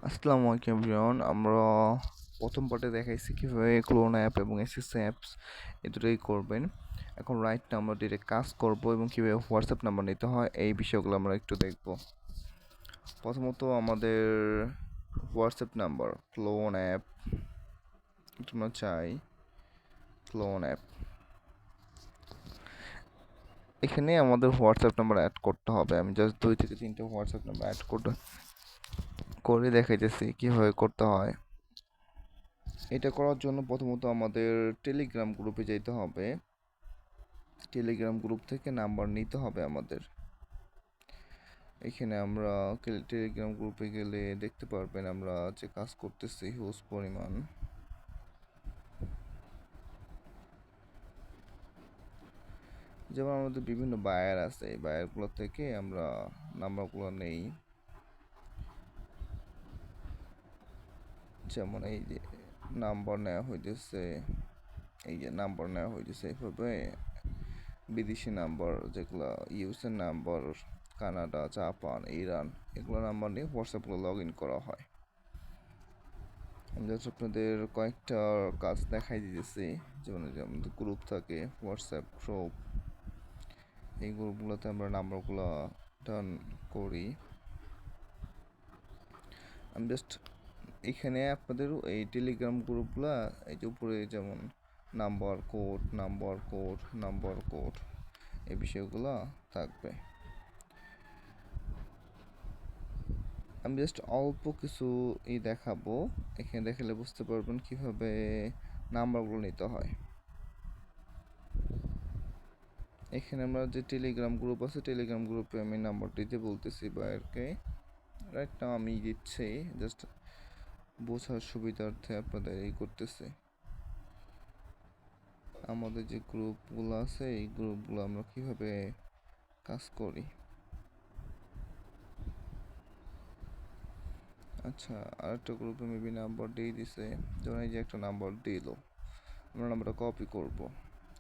আসসালামু আলাইকুম এভরিওয়ান। আমরা প্রথম পার্টে দেখাইছি কিভাবে ক্লোন অ্যাপ এবং এসএস অ্যাপস এই দুটোই করবেন। এখন রাইট না আমরা ডিরেক্ট কাজ করব এবং কিভাবে হোয়াটসঅ্যাপ নাম্বার নিতে হয় এই বিষয়গুলো আমরা একটু দেখব। প্রথমত আমাদের হোয়াটসঅ্যাপ নাম্বার ক্লোন অ্যাপ আমরা চাই ক্লোন অ্যাপ। এখানে আমাদের হোয়াটসঅ্যাপ নাম্বার অ্যাড করতে হবে। আমি জাস্ট 2 থেকে 3টে হোয়াটসঅ্যাপ নাম্বার অ্যাড করে দেখাইতেছি কীভাবে করতে হয়। এটা করার জন্য প্রথমত আমাদের টেলিগ্রাম গ্রুপে যেতে হবে। টেলিগ্রাম গ্রুপ থেকে নাম্বার নিতে হবে আমাদের। এখানে আমরা টেলিগ্রাম গ্রুপে গেলে দেখতে পারবেন আমরা যে কাজ করতেছি হিউজ পরিমাণ। যেমন আমাদের বিভিন্ন বায়ার আছে, এই বায়ারগুলো থেকে আমরা নাম্বারগুলো নেই। যেমন এই যে নাম্বার নেওয়া হইতেছে, এইভাবে বিদেশি নাম্বার যেগুলো ইউএসের নাম্বার, কানাডা, জাপান, ইরান এগুলো নাম্বার নিয়ে হোয়াটসঅ্যাপগুলো লগ ইন করা হয়। আমি জাস্ট আপনাদের কয়েকটা কাজ দেখাই দিতেছি। যেমন যে আমাদের গ্রুপ থাকে, হোয়াটসঅ্যাপ গ্রুপ, এই গ্রুপগুলোতে আমরা নাম্বারগুলো ডান করি। আমি জাস্ট এখানে আপনাদের এই টেলিগ্রাম গ্রুপগুলো এই যে উপরে যেমন নাম্বার কোড এই বিষয়গুলো থাকবে। আমি জাস্ট অল্প কিছু দেখাবো। এখানে দেখালে বুঝতে পারবেন কিভাবে নাম্বারগুলো নিতে হয়। এখানে আমরা যে টেলিগ্রাম গ্রুপ আছে, টেলিগ্রাম গ্রুপে আমি নাম্বার দিতে বলতেছি বায়ারকে। রাইট নাও আমি দিচ্ছি, জাস্ট বোঝার সুবিধার্থে আপনাদের এই করতেছি। আমাদের যে গ্রুপগুলো আছে এই গ্রুপগুলো আমরা কিভাবে কাজ করি। আচ্ছা, আরেকটা গ্রুপে মেবি নাম্বার দিয়ে দিছে। যেমন এই যে একটা নাম্বার দিল, আমরা নাম্বারটা কপি করব।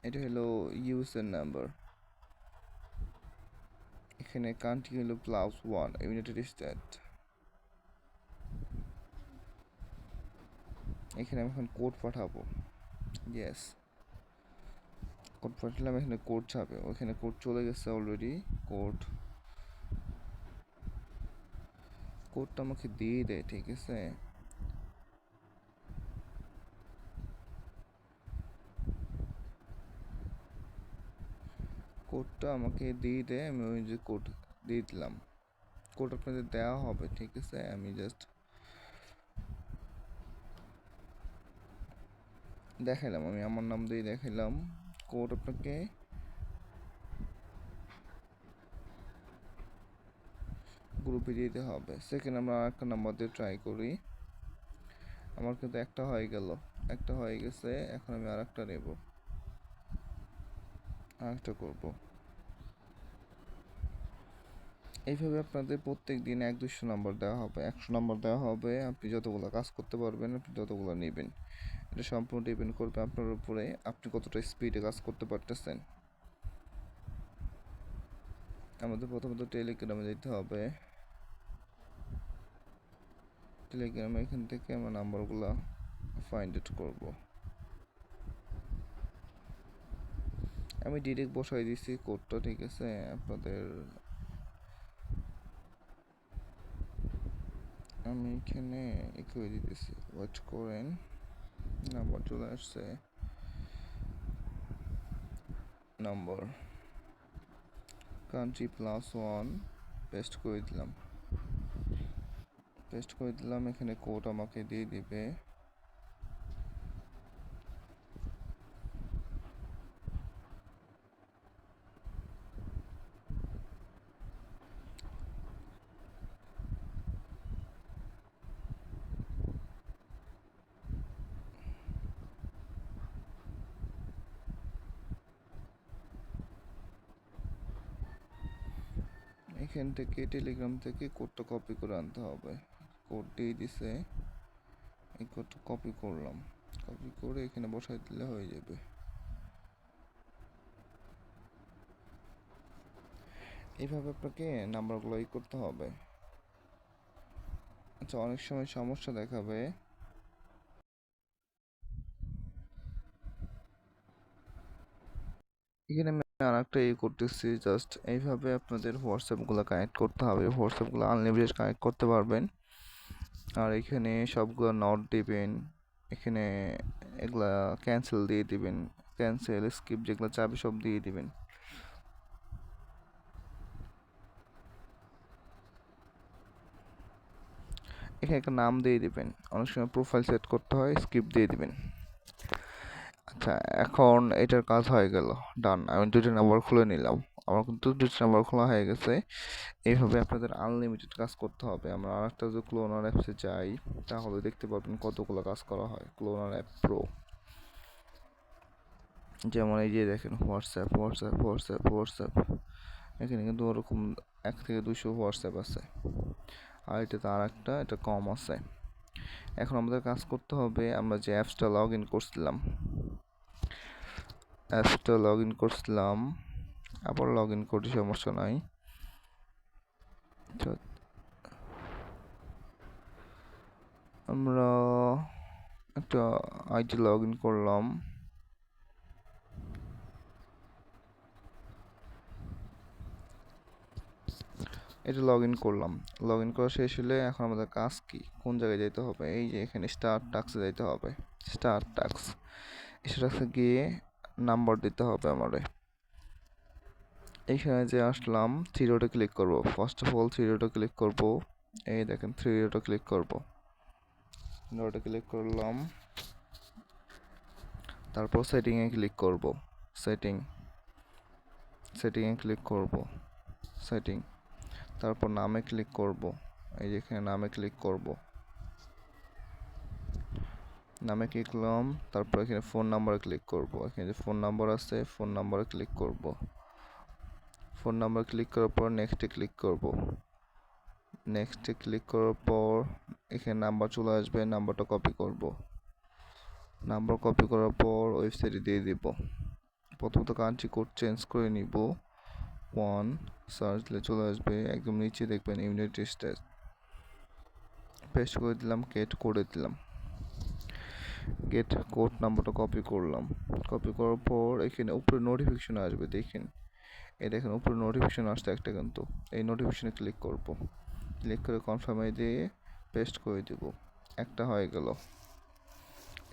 এটা হলো ইউএসএর নাম্বার। এখানে কান্ট্রি হলো +1 ইউনাইটেড স্টেট। এখানে আমি এখন কোড পাঠাবো। ইয়েস, কোড পাঠালাম, এখানে কোড যাবে। ওইখানে কোড চলে গেছে অলরেডি। কোডটা আমাকে দিয়ে দেয়, ঠিক আছে। কোডটা আমাকে দিয়ে দেয়, আমি ওই যে কোড দিয়ে দিলাম। কোড আপনাদের দেওয়া হবে, ঠিক আছে। আমি জাস্ট দেখাইলাম, আমি আমার নাম দিয়ে দেখাইলাম। কোড আপনাকে গ্রুপে দিতে হবে। সেকেন্ড আমরা আরেকটা নাম্বার দিয়ে ট্রাই করি। আমার কিন্তু একটা হয়ে গেছে। এখন আমি আরেকটা নেব, আরেকটা করব। এইভাবে আপনাদের প্রত্যেক দিন 100-200 নাম্বার দেওয়া হবে, 100 নাম্বার দেওয়া হবে। আপনি যতগুলো কাজ করতে পারবেন আপনি ততগুলো নেবেন। এটা সম্পূর্ণ ডিপেন্ড করবে আপনার উপরে, আপনি কতটা স্পিডে কাজ করতে পারতেছেন। আমাদের প্রথমত টেলিগ্রামে যেতে হবে। টেলিগ্রামে এখান থেকে আমরা নাম্বারগুলো ফাইন্ড আউট করব। আমি ডিরেক্ট বসাই দিছি কোডটা, ঠিক আছে। আপনাদের আমি এখানে করে দিতেছি, ওয়েট করেন। নাম্বার চলে আসছে, নাম্বার কান্ট্রি +1 পেস্ট করে দিলাম। এখানে কোড আমাকে দিয়ে দিবে। এখান থেকে টেলিগ্রাম থেকে কোডটা কপি করে আনতে হবে। কোড দিয়ে দিছে, এই কোডটা কপি করলাম। কপি করে এখানে বসাই দিলে হয়ে যাবে। এইভাবে আপনাকে নাম্বারগুলো করতে হবে। আচ্ছা, অনেক সময় সমস্যা দেখাবে। এখানে আমি আরেকটা করতেছি, জাস্ট এইভাবে আপনাদের হোয়াটসঅ্যাপগুলো কানেক্ট করতে হবে। হোয়াটসঅ্যাপগুলো আনলিমিটেড কানেক্ট করতে পারবেন। আর এখানে সবগুলো নট দিবেন। এখানে এগুলা ক্যান্সেল দিয়ে দিবেন, ক্যান্সেল স্কিপ যেগুলো চাবে সব দিয়ে দিবেন। এখানে একটা নাম দিয়ে দিবেন, অনেক সময় প্রোফাইল সেট করতে হয়, স্কিপ দিয়ে দিবেন। আচ্ছা, এখন এটার কাজ হয়ে গেল, ডান। আমি দুটো নাম্বার খুলে নিলাম, আমার কিন্তু দুটো নাম্বার খোলা হয়ে গেছে। এইভাবে আপনাদের আনলিমিটেড কাজ করতে হবে। আমরা আরেকটা যদি ক্লোনার অ্যাপসে যাই, তাহলে দেখতে পারবেন কতগুলো কাজ করা হয় ক্লোনার অ্যাপ প্রো। যেমন এই যে দেখেন, হোয়াটসঅ্যাপ হোয়াটসঅ্যাপ হোয়াটসঅ্যাপ হোয়াটসঅ্যাপ, এখানে কিন্তু ওরকম 1 থেকে 200 হোয়াটসঅ্যাপ আছে। আর এটাতে আর একটা, এটা কম আছে। এখন আমাদের কাজ করতে হবে, আমরা যে অ্যাপসটা লগ ইন করছিলাম, আবার লগ ইন করি, সমস্যা নাই। আমরা একটা আইডি লগ ইন করলাম। এটা লগ ইন করলাম। লগ ইন করা শেষ হলে এখন আমাদের কাজ কি, কোন জায়গায় যেতে হবে? এই যে এখানে স্টার্ট টাস্কে যেতে হবে। স্টার্ট টাস্কে গিয়ে নাম্বার দিতে হবে আমারে। এইখানে যে আসলাম, থ্রি ডটে ক্লিক করব। ফার্স্ট অফ অল থ্রি ডটে ক্লিক করব। এই দেখেন, থ্রি ডটে ক্লিক করব। ডটে ক্লিক করলাম, তারপর সেটিংয়ে ক্লিক করব। সেটিংয়ে ক্লিক করব, সেটিং। তারপর নামে ক্লিক করব। এই যে এখানে নামে ক্লিক করব, নামে ক্লিক করলাম। তারপর এখানে ফোন নাম্বারে ক্লিক করব। এখানে যে ফোন নাম্বার আছে, ফোন নাম্বারে ক্লিক করব। ফোন নাম্বার ক্লিক করার পর নেক্সটে ক্লিক করব। নেক্সটে ক্লিক করার পর এখানে নাম্বার চলে আসবে, নাম্বারটা কপি করব। নাম্বার কপি করার পর ওয়েবসাইটে দিয়ে দিব। প্রথমত কান্ট্রি কোড চেঞ্জ করে নিব। 1 সার্চ দিলে চলে আসবে, একদম নিচে দেখবেন ইউনাইটেড স্টেটস। পেস্ট করে দিলাম, গেট করে দিলাম। গেট কোড নাম্বারটা কপি করলাম। কপি করার পর এখানে উপরে নোটিফিকেশন আসবে, দেখেন। এই দেখেন উপরে নোটিফিকেশন আসছে একটা, কিন্তু এই নোটিফিকেশনে ক্লিক করব। ক্লিক করে কনফার্মে দিয়ে পেস্ট করে দেব। একটা হয়ে গেল।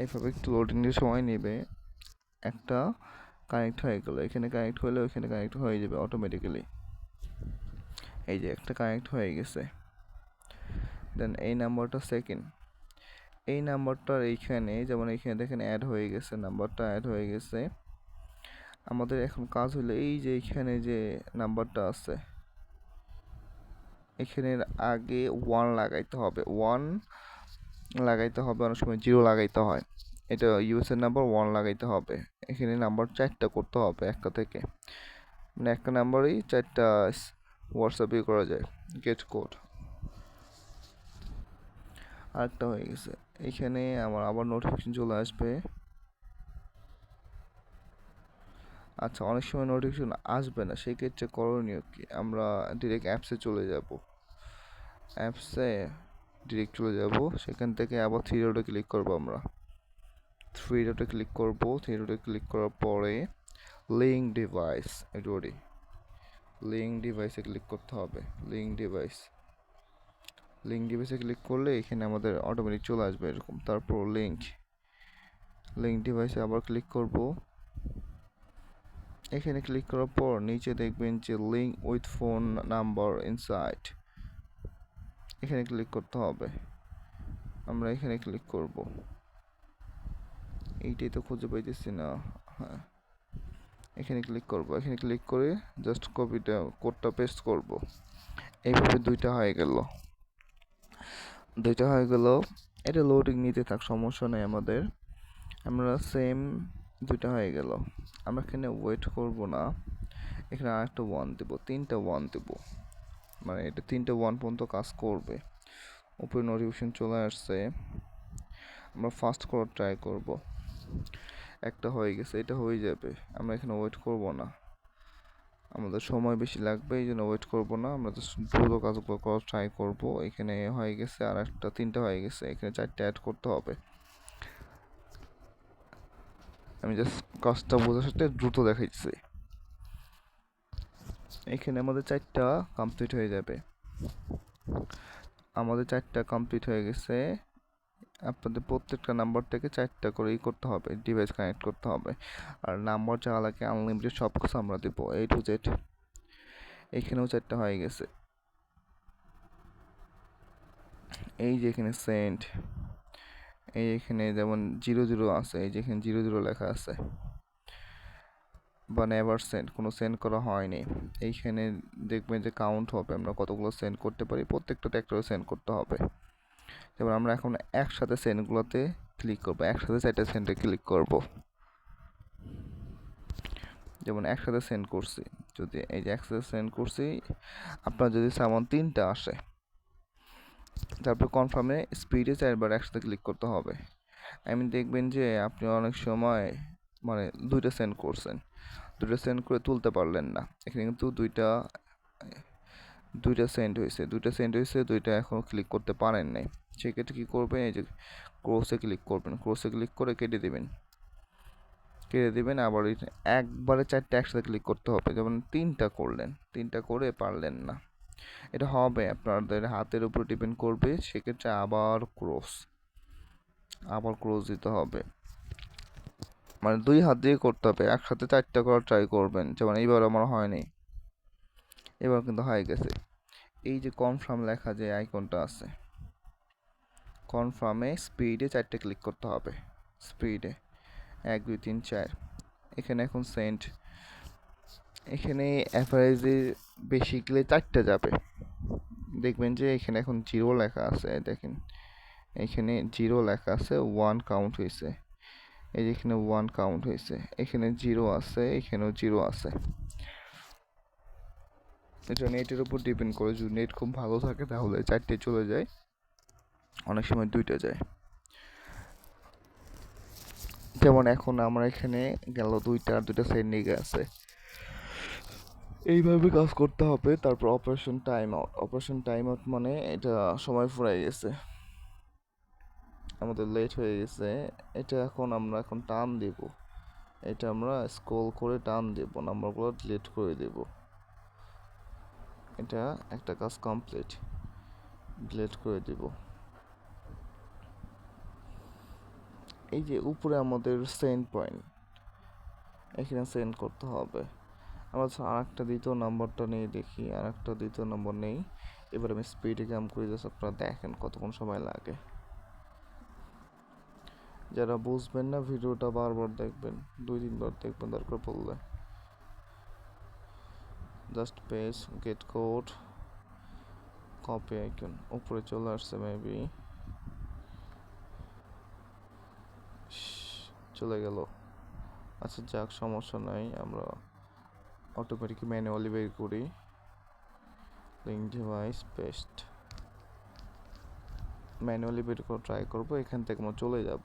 এইভাবে একটু লোডিং এর সময় নেবে। একটা কানেক্ট হয়ে গেল, এখানে কানেক্ট হলে ওইখানে কানেক্ট হয়ে যাবে অটোমেটিক্যালি। এই যে একটা কানেক্ট হয়ে গেছে। দেন এই নাম্বারটা সেকেন্ড, এই নাম্বারটার এইখানে, যেমন এইখানে দেখেন অ্যাড হয়ে গেছে, নাম্বারটা অ্যাড হয়ে গেছে। আমাদের এখন কাজ হলো, এই যে এখানে যে নাম্বারটা আছে, এখানের আগে 1 লাগাইতে হবে। 1 লাগাইতে হবে, অনেক সময় 0 লাগাইতে হয়। এটা ইউএসএর নাম্বার, 1 লাগাইতে হবে। এখানে নাম্বার 4টা করতে হবে একটা থেকে, মানে একটা নাম্বারই 4টা হোয়াটসঅ্যাপে করা যায়। গেট কোড আরেকটা হয়ে গেছে। এখানে আমার আবার নোটিফিকেশন চলে আসবে। আচ্ছা, অনেক সময় নোটিফিকেশন আসবে না, সেই ক্ষেত্রে করণীয় কি? আমরা ডিরেক্ট অ্যাপসে চলে যাব। অ্যাপসে ডিরেক্ট চলে যাব, সেখান থেকে আবার থ্রি ডটে ক্লিক করব। আমরা থ্রি ডটে ক্লিক করব। থ্রি ডটে ক্লিক করার পরে লিঙ্ক ডিভাইস, এডোরি লিঙ্ক ডিভাইসে ক্লিক করতে হবে। লিঙ্ক ডিভাইসে ক্লিক করলে এখানে আমাদের অটোমেটিক চলে আসবে এরকম। তারপর লিঙ্ক ডিভাইসে আবার ক্লিক করব। এখানে ক্লিক করার পর নিচে দেখবেন যে link with phone number inside, এখানে ক্লিক করতে হবে। আমরা এখানে ক্লিক করব। এইটাই তো খুঁজে পাইতেছি না। হ্যাঁ, এখানে ক্লিক করব। এখানে ক্লিক করে জাস্ট কপিটা, কোডটা পেস্ট করব। এইভাবে দুইটা হয়ে গেল। এটা লোডিং নিতে থাক, সমস্যা নেই আমাদের। আমরা সেম দুইটা হয়ে গেল। আমরা এখানে ওয়েট করব না, এখানে আরেকটা 1 দেব, 3টা 1 দেব, মানে এটা 3টে 1 পর্যন্ত কাজ করবে। উপরে নোটিফিকেশন চলে আসছে, আমরা ফাস্ট করার ট্রাই করব। একটা হয়ে গেছে, এটা হয়ে যাবে। আমরা এখানে ওয়েট করব না, আমাদের সময় বেশি লাগবে, এই জন্য ওয়েট করবো না, আমরা জাস্ট দ্রুত কাজগুলো করার ট্রাই করবো। এখানে হয়ে গেছে, আর একটা 3টা হয়ে গেছে, এখানে 4টা অ্যাড করতে হবে। আমি জাস্ট কাজটা বোঝার সাথে দ্রুত দেখাইছি। এখানে আমাদের 4টা কমপ্লিট হয়ে যাবে। আমাদের 4টা কমপ্লিট হয়ে গেছে। আপনাদের প্রত্যেকটা নাম্বার থেকে 4টা করেই করতে হবে, ডিভাইস কানেক্ট করতে হবে। আর নাম্বার যা লাগে আনলিমিটেড সব কিছু আমরা দেবো, A to Z। এখানেও 4টা হয়ে গেছে। এই যে এখানে সেন্ড, এই এখানে যেমন 00 আছে, এই যে এখানে 00 লেখা আছে, বা নেভার সেন্ড, কোনো সেন্ড করা হয়নি। এইখানে দেখবেন যে কাউন্ট হবে আমরা কতগুলো সেন্ড করতে পারি, প্রত্যেকটাতে একটা করে সেন্ড করতে হবে। যেমন আমরা এখন একসাথে সেন্ডগুলোতে ক্লিক করবো, একসাথে 4টা সেন্ডে ক্লিক করব। যেমন একসাথে সেন্ড করছি, যদি এই যে একসাথে সেন্ড করছি, আপনার যদি সামান 3টা আসে, তারপর কনফার্মে স্পিডে 4বার একসাথে ক্লিক করতে হবে। আমি দেখবেন যে আপনি অনেক সময় মানে 2টা সেন্ড করছেন, 2টা সেন্ড করে তুলতে পারলেন না। এখানে কিন্তু দুইটা সেন্ড হয়েছে, 2টা এখনও ক্লিক করতে পারেন নাই। সেক্ষেত্রে কী করবেন, এই যে ক্রসে ক্লিক করবেন, ক্রসে ক্লিক করে কেটে দিবেন। আবার একবারে 4টা একসাথে ক্লিক করতে হবে। যেমন 3টা করলেন, 3টা করে পারলেন না, এটা হবে আপনাদের হাতের উপর ডিপেন্ড করবে। সেক্ষেত্রে আবার ক্রস দিতে হবে, মানে 2 হাত দিয়ে করতে হবে। একসাথে 4টা করার ট্রাই করবেন। যেমন এইবার আমার হয়নি, এবার কিন্তু হয়ে গেছে। এই যে কনফার্ম লেখা যে আইকনটা আছে, কনফার্মে স্পিডে 4টা ক্লিক করতে হবে, স্পিডে 1 2 3 4। এখানে এখন সেন্ড, এখানে অ্যাভারেজে বেসিক্যালি 4টা যাবে। দেখবেন যে এখানে এখন 0 লেখা আছে, দেখেন এখানে 0 লেখা আছে, 1 কাউন্ট হয়েছে। এই যে এখানে 1 কাউন্ট হয়েছে, এখানে 0 আছে, এখানেও 0 আছে। এটা নেটের উপর ডিপেন্ড করে, যদি নেট খুব ভালো থাকে তাহলে 4টে চলে যায়, অনেক সময় 2টা যায়। যেমন এখন আমরা এখানে গেল 2টা সেন্ডিং আছে, এইভাবে কাজ করতে হবে। তারপর অপারেশন টাইম আউট মানে এটা সময় ফুরাই গেছে, আমাদের লেট হয়ে গেছে। এটা আমরা এখন টান দেব, এটা আমরা স্ক্রল করে টান দেব, নাম্বারগুলো ডিলিট করে দেব। এটা একটা কাজ কমপ্লিট, ডিলিট করে দেব। এই যে উপরে আমাদের সেন্ড পয়েন্ট, এখানে সেন্ড করতে হবে। আমরা আরেকটা দ্বিতীয় নাম্বারটা নিয়ে দেখি, আরেকটা দ্বিতীয় নম্বর নেই। এবার আমি স্পিডে কাম করে জাস্ট আপনারা দেখেন কতক্ষণ সময় লাগে। যারা বুঝবেন না ভিডিওটা বারবার দেখবেন, 2-3 বার দেখবেন দরকার পড়লে। Just page gate code copy icon উপরে চলে আসছে, মেবি চলে গেল। আচ্ছা যাক, সমস্যা নাই, আমরা অটোমেটিক ম্যানুয়ালি বের করি। লিঙ্ক ডিভাইস পেস্ট, ম্যানুয়ালি বের করে ট্রাই করবো। এখান থেকে আমরা চলে যাব,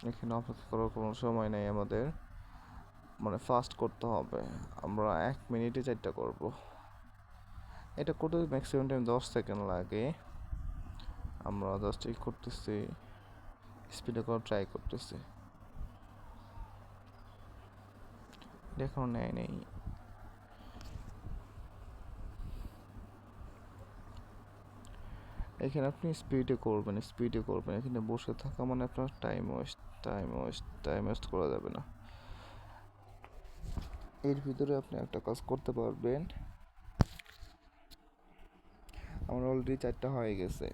এখানে অপেক্ষা করার কোনো সময় নেই আমাদের, মানে ফাস্ট করতে হবে। আমরা 1 মিনিটে 4টা করব। এটা করতে ম্যাক্সিমাম টাইম 10 সেকেন্ড লাগে। আমরা জাস্ট এই করতেছি, স্পিডে করার ট্রাই করতেছি। এখন নেই। এখানে আপনি স্পিডে করবেন। এখানে বসে থাকা মানে আপনার টাইম ওয়েস্ট করা যাবে না। এর ভিতরে আপনি একটা কাজ করতে পারবেন। আমার অলরেডি 4টা হয়ে গেছে,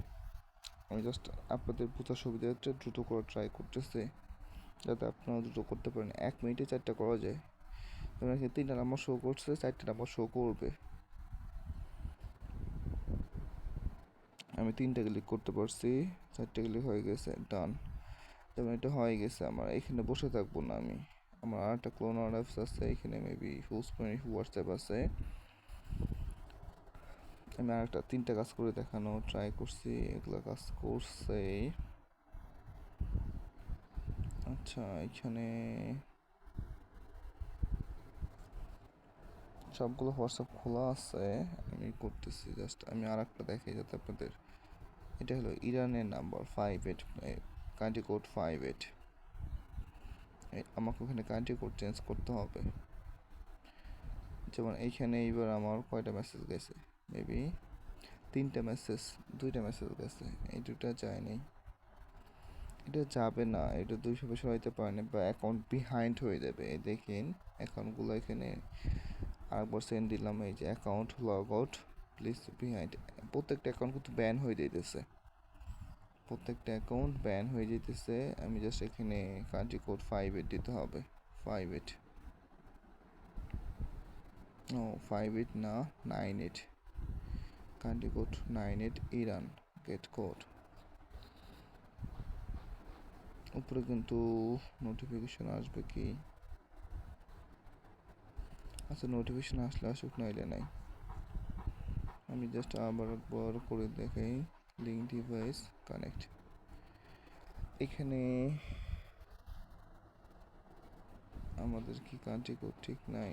আমি জাস্ট আপনাদের বোঝার সুবিধার্থে দ্রুত করার ট্রাই করতেছি, যাতে আপনারা দ্রুত করতে পারেন। 1 মিনিটে 4টা করা যায়। যেমন এখানে 3টা নাম্বার শো করছে, 4টা নাম্বার শো করবে। আমি 3টা ক্লিক করতে পারছি, 4টা ক্লিক হয়ে গেছে, ডান। যেমন এটা হয়ে গেছে, আমার এখানে বসে থাকবো না আমি। আমার আরেকটা ক্লোনার অ্যাপস আছে, এখানে মেবি হোয়াটসঅ্যাপ আছে। আমি আরেকটা 3টা কাজ করে দেখানো ট্রাই করছি, এগুলো কাজ করছে। আচ্ছা এখানে সবগুলো হোয়াটসঅ্যাপ খোলা আছে, আমি করতেছি জাস্ট। আমি আর একটা দেখাই যাতে আপনাদের। এটা হলো ইরানের নাম্বার 58, কান্ট্রি কোড 58। আমাকে ওখানে কান্ট্রি কোড চেঞ্জ করতে হবে। যেমন এইখানে এইবার আমার কয়টা মেসেজ গেছে, মেবি 3টা মেসেজ, 2টা মেসেজ গেছে, এই 2টা যায় নাই। এটা যাবে না, এটা 200 বছর হইতে পারে না, বা অ্যাকাউন্ট বিহাইন্ড হয়ে যাবে। এই দেখেন অ্যাকাউন্টগুলো এখানে আরেকবার সেন্ড দিলাম, এই যে account log out please behind. প্রত্যেকটা অ্যাকাউন্ট কিন্তু ব্যান হয়ে যেতেছে, প্রত্যেকটা অ্যাকাউন্ট ব্যান হয়ে যেতেছে। আমি জাস্ট এখানে কান্ট্রি কোড 58 দিতে হবে, 58, ও 58 না 98, country code 98 Iran, gate code. উপরে কিন্তু নোটিফিকেশন আসবে কি? আচ্ছা নোটিফিকেশন আসলে আসুক, নাইলে নাই। আমি জাস্ট আবার একবার করে দেখাই, লিঙ্ক ডিভাইস কানেক্ট। এখানে আমাদের কি কান্ট্রি কোড ঠিক নাই?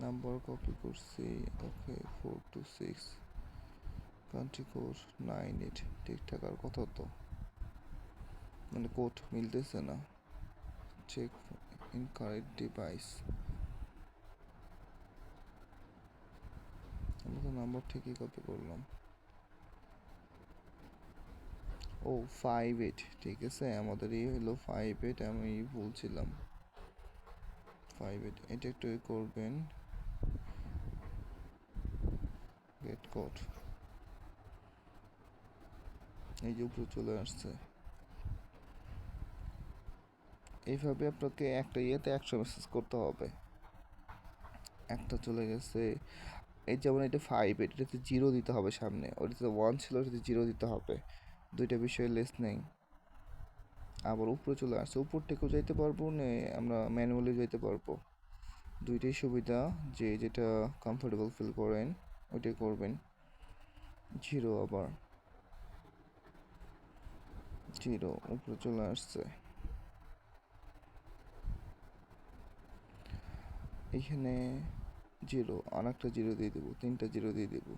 নাম্বার কপি করছি, ওকে 426, কান্ট্রি কোড 98 ঠিক থাকার কথা তো, মানে কোড মিলতেছে না। চেক ইনকারেক্ট ডিভাইস, আমরা তো নাম্বার ঠিকই কপি করলাম। ও 58, ঠিক আছে, আমাদের এই হলো 58, আমি বলছিলাম 58। এটা একটু করবেন, গেট কোড, এই যে উপরে চলে আসছে। এইভাবে আপনাকে একটা ইয়েতে 100 মেসেজ করতে হবে। একটা চলে গেছে, এই যেমন এটা 58, এটাতে 0 দিতে হবে সামনে, ওটাতে 1 ছিল, ওটাতে 0 দিতে হবে। দুইটা বিষয় লেস নেই। আবার উপরে চলে আসছে, উপর থেকেও যাইতে পারবো না, আমরা ম্যানুয়ালি যাইতে পারবো। দুইটাই সুবিধা, যে যেটা কমফোর্টেবল ফিল করেন ওইটাই করবেন। 0, আবার 0, উপরে চলে আসছে। এইখানে 0, আর একটা 0 দিয়ে দেবো, 3টা 0 দিয়ে দেবো।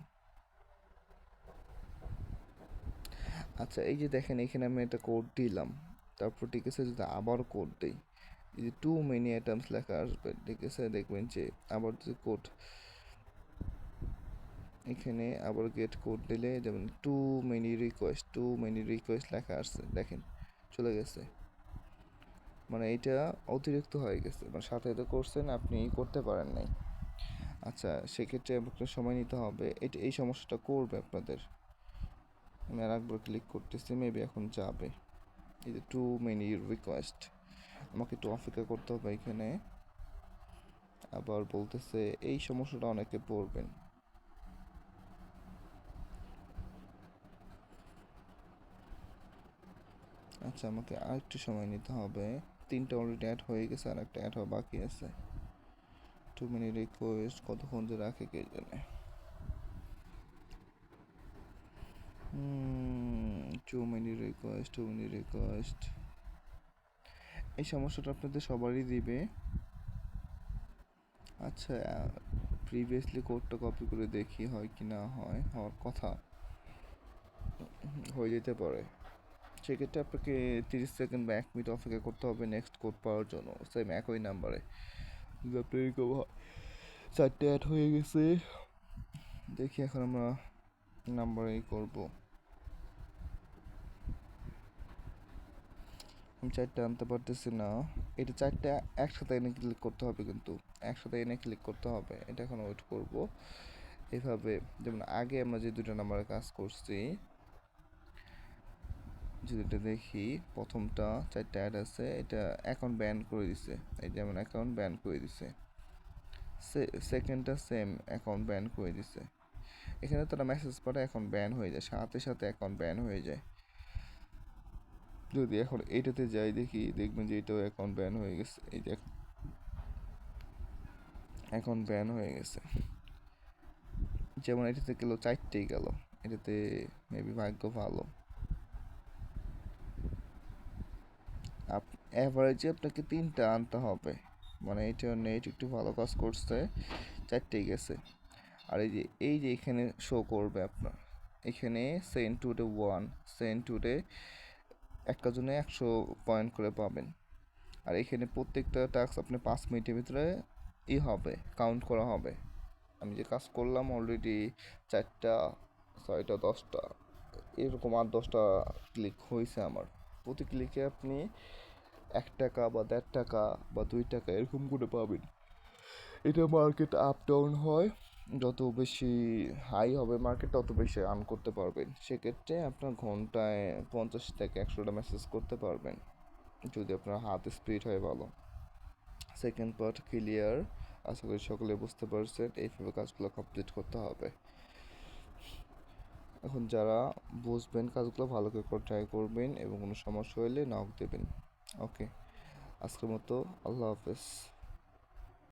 আচ্ছা এই যে দেখেন, এখানে আমি একটা কোড দিলাম, তারপর ঠিক আছে যদি আবার কোড দিই, এই যে টু মেনি আইটেমস লেখা আসবে, ঠিক আছে, দেখবেন যে আবার যদি কোড, এখানে আবার গেট কোড দিলে যেমন টু মেনি রিকোয়েস্ট লেখা আসছে, দেখেন চলে গেছে। মানে এটা অতিরিক্ত হয়ে গেছে, মানে সাথে তো করছেন আপনি করতে পারেন নাই। আচ্ছা সেক্ষেত্রে আপনাকে সময় নিতে হবে, এটা এই সমস্যাটা করবে আপনাদের। আমি আর একবার ক্লিক করতেছি, মেবি এখন যাবে। এই যে টু মেনি রিকোয়েস্ট, আমাকে একটু অপেক্ষা করতে হবে এখানে। আবার বলতেছে এই সমস্যাটা অনেকে পড়বেন। আচ্ছা আমাকে আর একটু সময় নিতে হবে, 3টা অলরেডি অ্যাড হয়ে গেছে, আর একটা অ্যাড হওয়া বাকি আছে। টু মেনি রিকোয়েস্ট কতক্ষণ যে রাখে কে জানে। টু মেনি রিকোয়েস্ট, এই সমস্যাটা আপনাদের সবারই দিবে। আচ্ছা প্রিভিয়াসলি কোডটা কপি করে দেখি হয় কি না হয়, হওয়ার কথা, হয়ে যেতে পারে। সেক্ষেত্রে আপনাকে 30 সেকেন্ড বা 1 মিনিট অপেক্ষা করতে হবে নেক্সট কোড পাওয়ার জন্য, সেম একই নাম্বারে। আপনি এরকম 4টে অ্যাড হয়ে গেছে, দেখি এখন আমরা নাম্বারেই করব। আমি 4টে আনতে পারতেছি না, এটা 4টে একসাথে এনে ক্লিক করতে হবে, কিন্তু একসাথে এনে ক্লিক করতে হবে, এটা এখন ওয়েট করব। এভাবে যেমন আগে আমরা যে 2টা নাম্বারে কাজ করছি, যদি এটা দেখি, প্রথমটা 4টে অ্যাড আছে, এটা অ্যাকাউন্ট ব্যান করে দিছে, এই যেমন অ্যাকাউন্ট ব্যান করে দিছে। সেকেন্ডটা সেম, অ্যাকাউন্ট ব্যান করে দিছে। এখানে তারা মেসেজ পাঠায়, অ্যাকাউন্ট ব্যান হয়ে যায়, সাথে সাথে অ্যাকাউন্ট ব্যান হয়ে যায়। যদি এখন এইটাতে যাই দেখি, দেখবেন যে এটাও অ্যাকাউন্ট ব্যান হয়ে গেছে, এই যে অ্যাকাউন্ট ব্যান হয়ে গেছে। যেমন এটাতে গেল 4টেই গেল, এটাতে মেবি ভাগ্য ভালো। অ্যাভারেজে আপনাকে 3টা আনতে হবে, মানে এটা নেট একটু ভালো কাজ করছে, 4টেই গেছে। আর এই যে এখানে শো করবে আপনার, এখানে সেন্ট টুডে 1, সেন্ট টুডে একটা জন্য 100 পয়েন্ট করে পাবেন। আর এখানে প্রত্যেকটা টাস্ক আপনি 5 মিনিটের ভিতরে হবে, কাউন্ট করা হবে। আমি যে কাজ করলাম অলরেডি 4টা, 6টা, 10টা, এরকম 8-10টা ক্লিক হয়েছে আমার। প্রতি ক্লিকে আপনি 1 টাকা বা 1.5 টাকা বা 2 টাকা এরকম করে পাবেন। এটা মার্কেট আপ ডাউন হয়, যত বেশি হাই হবে মার্কেট তত বেশি আর্ন করতে পারবেন। সেক্ষেত্রে আপনার ঘন্টায় 50 থেকে 100টা মেসেজ করতে পারবেন যদি আপনার হাত স্পিড হয় ভালো। সেকেন্ড পার্ট ক্লিয়ার, আশা করি সকলে বুঝতে পারছেন। এইভাবে কাজগুলো কমপ্লিট করতে হবে। এখন যারা বুঝবেন কাজগুলো ভালো করে ট্রাই করবেন এবং কোনো সমস্যা হলে নক দেবেন। ওকে, আজকের মতো আল্লাহ হাফেজ।